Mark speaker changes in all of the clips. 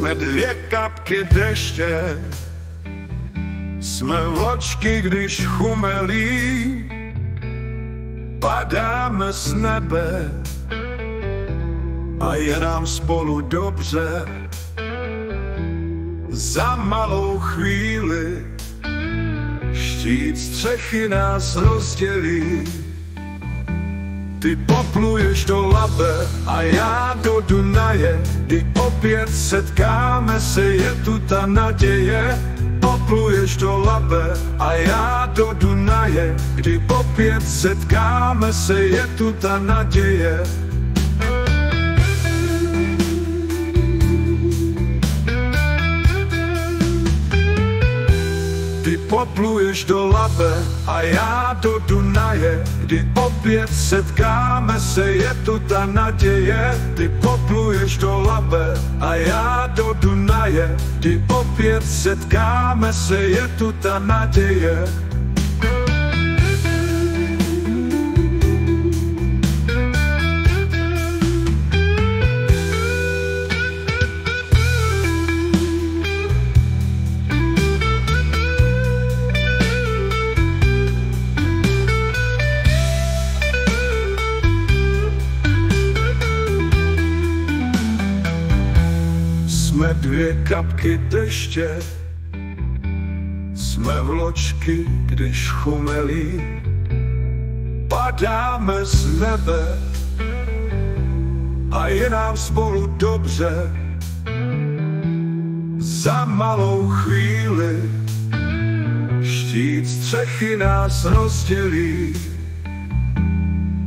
Speaker 1: Jsme dvě kapky deště, jsme vločky, když chumelí, padáme z nebe a je nám spolu dobře. Za malou chvíli štít střechy nás rozdělí. Ty popluješ do Labe a já do Dunaje, kdy opět setkáme se, je tu ta naděje. Popluješ do Labe a já do Dunaje, kdy opět setkáme se, je tu ta naděje. Ty popluješ do Labe a já do Dunaje, kdy opět setkáme se, je tu ta naděje. Ty popluješ do Labe a já do Dunaje, kdy opět setkáme se, je tu ta naděje. Jsme dvě kapky deště, jsme vločky, když chumelí, padáme z nebe a je nám spolu dobře. Za malou chvíli štít střechy nás rozdělí.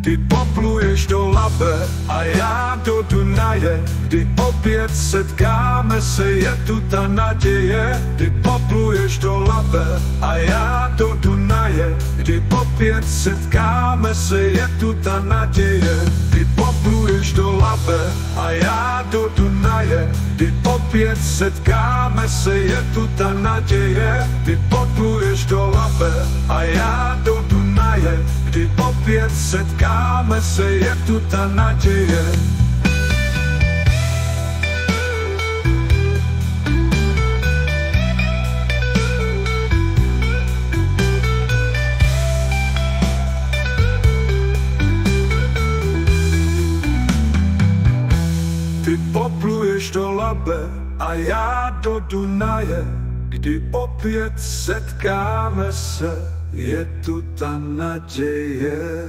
Speaker 1: Ty popluješ do Labe a já do Dunaje, kdy opět setkáme se, je tu ta naděje. Ty popluješ do Labe a já do Dunaje, kdy opět setkáme se, je tu ta naděje. Ty popluješ do Labe a já do Dunaje, kdy opět setkáme se, je tu ta naděje. Ty popluješ do Labe a já do Dunaje, kdy opět setkáme se, je tu ta naděje. Ty popluješ do Labe a já do Dunaje, kdy opět setkáme se, je tu ta naděje.